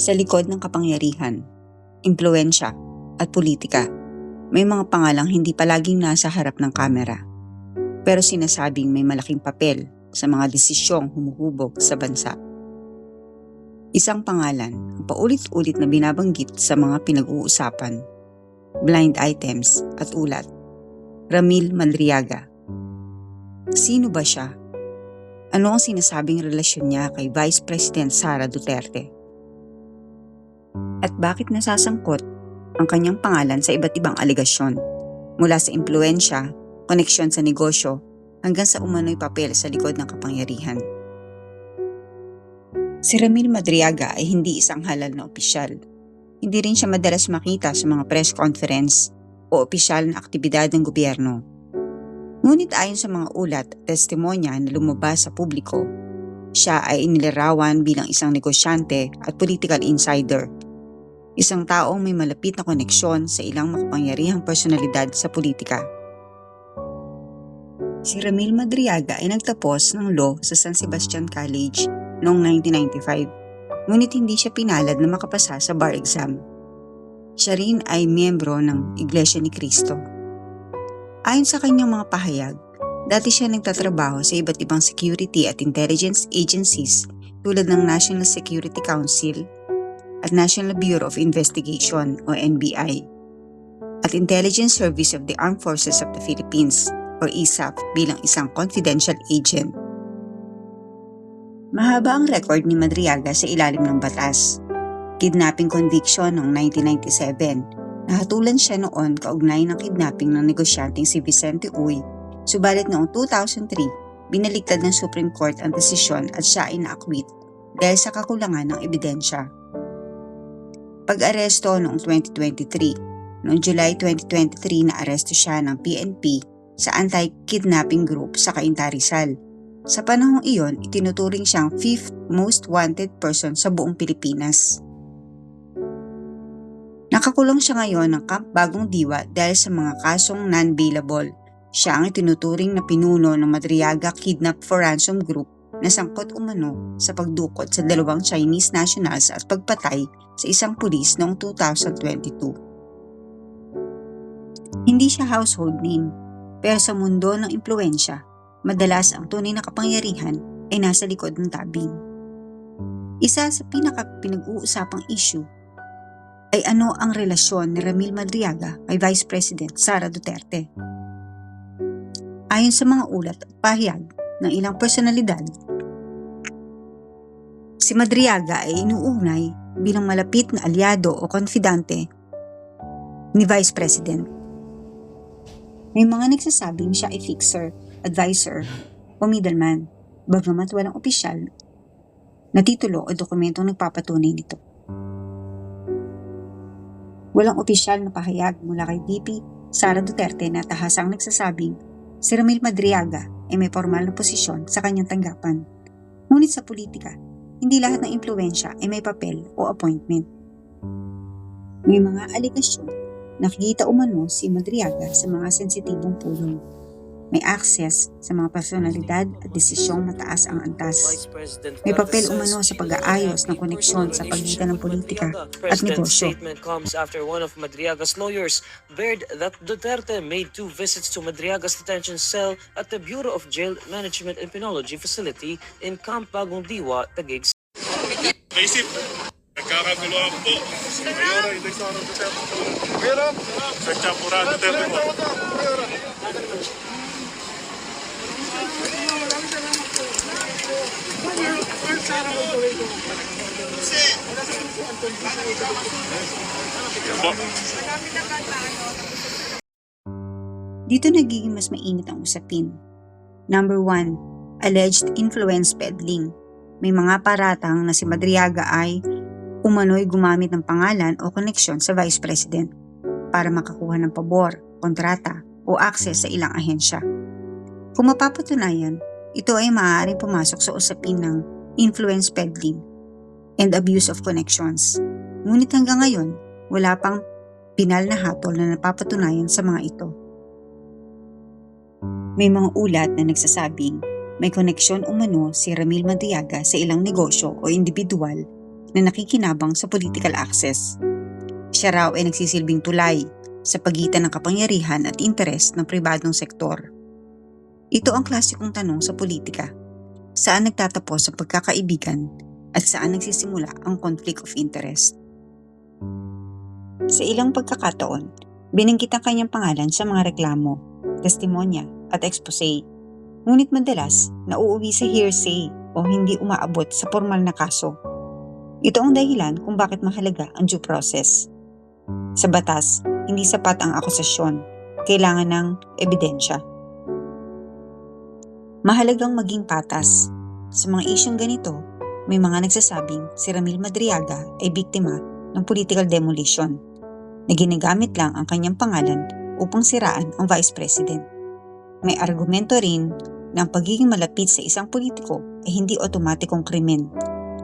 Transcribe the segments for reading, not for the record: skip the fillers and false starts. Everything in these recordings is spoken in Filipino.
Sa likod ng kapangyarihan, impluwensya at politika, may mga pangalang hindi palaging nasa harap ng kamera, pero sinasabing may malaking papel sa mga desisyong humuhubog sa bansa. Isang pangalan ang paulit-ulit na binabanggit sa mga pinag-uusapan, blind items at ulat, Ramil Madriaga. Sino ba siya? Ano ang sinasabing relasyon niya kay Vice President Sara Duterte? At bakit nasasangkot ang kanyang pangalan sa iba't ibang aligasyon, mula sa impluwensya, koneksyon sa negosyo, hanggang sa umano'y papel sa likod ng kapangyarihan? Si Ramil Madriaga ay hindi isang halal na opisyal. Hindi rin siya madalas makita sa mga press conference o opisyal na aktibidad ng gobyerno. Ngunit ayon sa mga ulat at testimonya na lumabas sa publiko, siya ay inilarawan bilang isang negosyante at political insider. Isang taong may malapit na koneksyon sa ilang makapangyarihang personalidad sa politika. Si Ramil Madriaga ay nagtapos ng law sa San Sebastian College noong 1995, ngunit hindi siya pinalad na makapasa sa bar exam. Siya rin ay miyembro ng Iglesia ni Cristo. Ayon sa kanyang mga pahayag, dati siya nagtatrabaho sa iba't ibang security at intelligence agencies tulad ng National Security Council at National Bureau of Investigation o NBI at Intelligence Service of the Armed Forces of the Philippines o ISAF bilang isang confidential agent. Mahaba ang record ni Madriaga sa ilalim ng batas. Kidnapping conviction noong 1997. Nahatulan siya noon kaugnay ng kidnapping ng negosyanteng si Vicente Uy, subalit noong 2003, binaligtad ng Supreme Court ang desisyon at siya ay na-acquit dahil sa kakulangan ng ebidensya. Pag-aresto noong 2023, noong July 2023 na-aresto siya ng PNP sa anti-kidnapping group sa Cainta, Rizal. Sa panahong iyon, itinuturing siyang 5th most wanted person sa buong Pilipinas. Nakakulong siya ngayon ng Camp Bagong Diwa dahil sa mga kasong non-bailable. Siya ang itinuturing na pinuno ng Madriaga Kidnap for Ransom Group na sangkot umano sa pagdukot sa 2 Chinese nationals at pagpatay sa isang pulis noong 2022. Hindi siya household name, pero sa mundo ng impluwensya, madalas ang tunay na kapangyarihan ay nasa likod ng tabing. Isa sa pinag-uusapang issue ay ano ang relasyon ni Ramil Madriaga kay Vice President Sara Duterte. Ayon sa mga ulat at pahayag ng ilang personalidad, si Madriaga ay inuugnay bilang malapit na alyado o konfidante ni Vice President. May mga nagsasabing siya ay fixer, advisor o middleman, bagamat walang opisyal na titulo o dokumentong nagpapatunay nito. Walang opisyal na pahayag mula kay VP Sara Duterte na tahasang nagsasabing si Ramil Madriaga ay may formal na posisyon sa kanyang tanggapan. Ngunit sa politika, hindi lahat ng impluwensya ay may papel o appointment. May mga aligasyon na nakikita umano si Madriaga sa mga sensitibong pulong. May access sa mga personalidad at desisyong mataas ang antas. May papel umano sa pag-aayos ng koneksyon sa pagitan ng politika at negosyo. Statement comes after one of Madriaga's lawyers bared that Duterte made 2 visits to Madriaga's detention cell at the Bureau of Jail Management and Penology facility in Camp Bagong Diwa, Taguig. Naisip, nagkakaguluhan po. Mayora, hindi sa harap Duterte. Mayora, sa Chapura Duterte po. Dito nagiging mas mainit ang usapin. Number 1, alleged influence peddling. May mga paratang na si Madriaga ay umano'y gumamit ng pangalan o koneksyon sa Vice President para makakuha ng pabor, kontrata o access sa ilang ahensya. Kung mapapatunayan, ito ay maaaring pumasok sa usapin ng influence peddling and abuse of connections. Ngunit hanggang ngayon, wala pang pinal na hatol na napapatunayan sa mga ito. May mga ulat na nagsasabing may koneksyon umano si Ramil Madriaga sa ilang negosyo o individual na nakikinabang sa political access. Siya raw ay nagsisilbing tulay sa pagitan ng kapangyarihan at interes ng pribadong sektor. Ito ang klasikong tanong sa politika. Saan nagtatapos ang pagkakaibigan at saan nagsisimula ang conflict of interest? Sa ilang pagkakataon, binanggit ang kanyang pangalan sa mga reklamo, testimonya at expose. Ngunit madalas, nauuwi sa hearsay o hindi umaabot sa formal na kaso. Ito ang dahilan kung bakit mahalaga ang due process. Sa batas, hindi sapat ang akusasyon. Kailangan ng ebidensya. Mahalagang maging patas. Sa mga isyong ganito, may mga nagsasabing si Ramil Madriaga ay biktima ng political demolition na ginagamit lang ang kanyang pangalan upang siraan ang Vice President. May argumento rin na ang pagiging malapit sa isang politiko ay hindi otomatikong krimen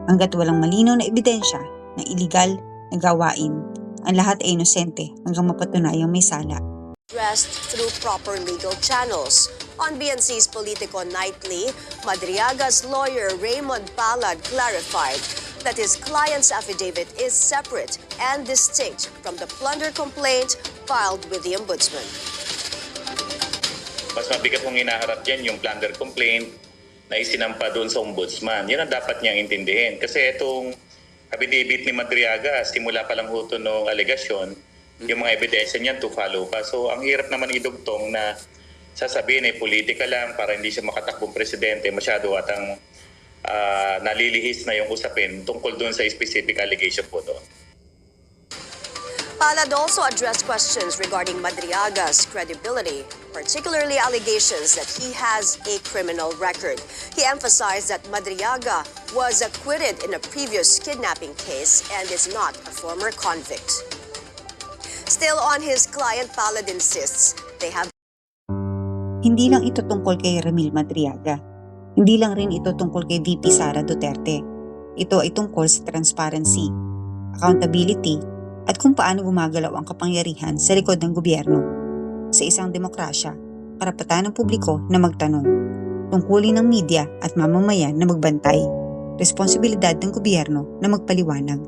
hanggat walang malinaw na ebidensya ng iligal na gawain. Ang lahat ay inosente hanggang mapatunayang may sala. Addressed through proper legal channels. On BNC's Politico Nightly, Madriaga's lawyer Raymond Palad clarified that his client's affidavit is separate and distinct from the plunder complaint filed with the ombudsman. Mas mabigat mong hinaharap dyan yung plunder complaint na isinampa doon sa ombudsman. Yan ang dapat niyang intindihin. Kasi itong affidavit ni Madriaga, simula pa lang huto ng alegasyon, yung mga ebidensya niyan to follow pa. So ang hirap naman idugtong na sasabihin ay politika lang para hindi siya makatakbong presidente masyado at ang nalilihis na yung usapin tungkol doon sa specific allegation po doon. Palad also addressed questions regarding Madriaga's credibility, particularly allegations that he has a criminal record. He emphasized that Madriaga was acquitted in a previous kidnapping case and is not a former convict. Still on his client, Palad insists they have. Hindi lang ito tungkol kay Ramil Madriaga. Hindi lang rin ito tungkol kay VP Sara Duterte. Ito ay tungkol sa transparency, accountability, at kung paano gumagalaw ang kapangyarihan sa likod ng gobyerno. Sa isang demokrasya, karapatan ng publiko na magtanong, tungkulin ng media at mamamayan na magbantay, responsibilidad ng gobyerno na magpaliwanag.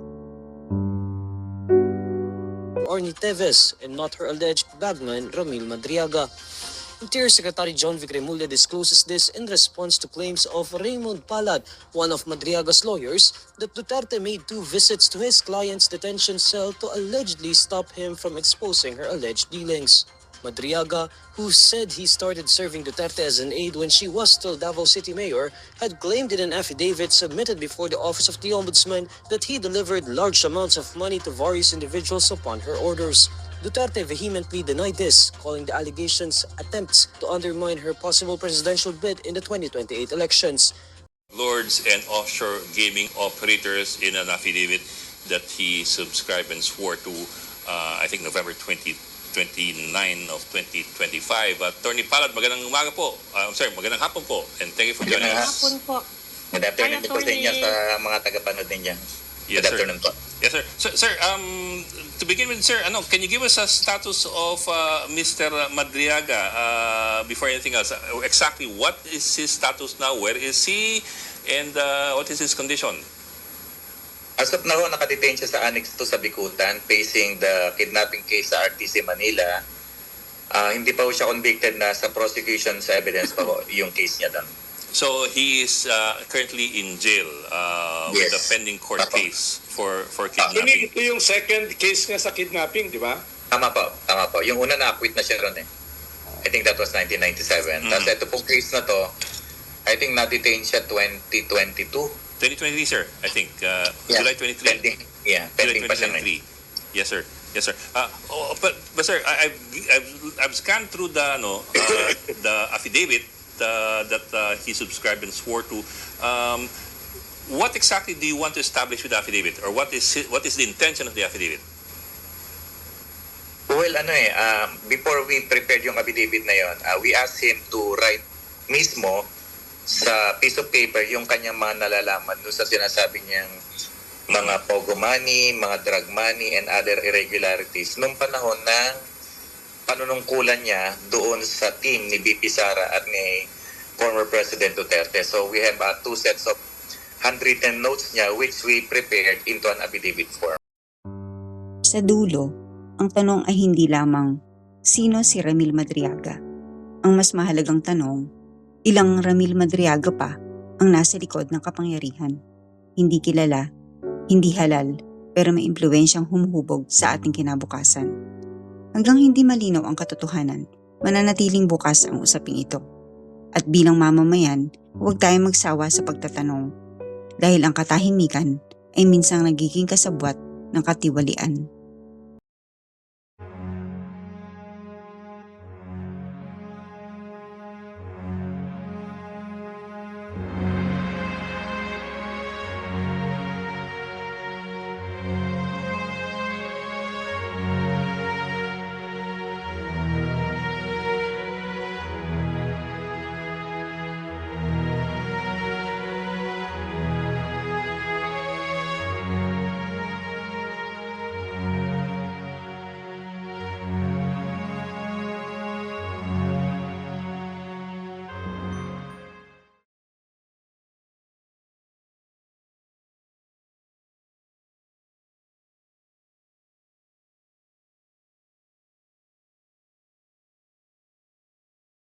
Orny Teves and not her alleged bagman Ramil Madriaga. Interior Secretary John Vic Remulla discloses this in response to claims of Raymond Palad, one of Madriaga's lawyers, that Duterte made 2 visits to his client's detention cell to allegedly stop him from exposing her alleged dealings. Madriaga, who said he started serving Duterte as an aide when she was still Davao City Mayor, had claimed in an affidavit submitted before the Office of the Ombudsman that he delivered large amounts of money to various individuals upon her orders. Duterte vehemently denied this, calling the allegations attempts to undermine her possible presidential bid in the 2028 elections. Lords and offshore gaming operators in an affidavit that he subscribed and swore to, I think November 29 of 2025. Attorney Palad, magandang umaga po. Magandang hapon po. And thank you for joining us. Hapon po. Good afternoon po sa inyo sa mga tagapanood ninyo. Yes, Good sir. afternoon po. Yes, sir. Sir, to begin with, sir, can you give us a status of Mr. Madriaga before anything else? Exactly what is his status now? Where is he? And what is his condition? As of now, nakadetain siya sa Annex 2 sa Bikutan facing the kidnapping case sa RTC Manila. Hindi pa po siya convicted na sa prosecution sa evidence pa po yung case niya doon. So he is currently in jail with a pending court case for kidnapping. Ito yung second case nga sa kidnapping, di ba? Tama po. Yung una na-acquit na siya ron eh. I think that was 1997. Tapos ito pong case na to, I think na-detain siya 2022. 2023, sir, I think. Yeah. July 23. Pending pa siya 2023. ngayon. Yes, sir. Yes, sir. But sir, I've scanned through the affidavit that he subscribed and swore to. What exactly do you want to establish with the affidavit, or what is the intention of the affidavit? Well, before we prepared yung affidavit na yon, we asked him to write mismo sa piece of paper yung kanyang mga nalalaman doon sa sinasabi niyang mga pogo money, mga drug money, and other irregularities nung panahon ng panunungkulan niya doon sa team ni VP Sara at ni former President Duterte. So we have 2 sets of handwritten notes niya which we prepared into an affidavit form. Sa dulo, ang tanong ay hindi lamang, sino si Ramil Madriaga? Ang mas mahalagang tanong, ilang Ramil Madriaga pa ang nasa likod ng kapangyarihan? Hindi kilala, hindi halal, pero may impluwensyang humuhubog sa ating kinabukasan. Hanggang hindi malinaw ang katotohanan, mananatiling bukas ang usaping ito. At bilang mamamayan, huwag tayong magsawa sa pagtatanong dahil ang katahimikan ay minsang nagiging kasabwat ng katiwalian.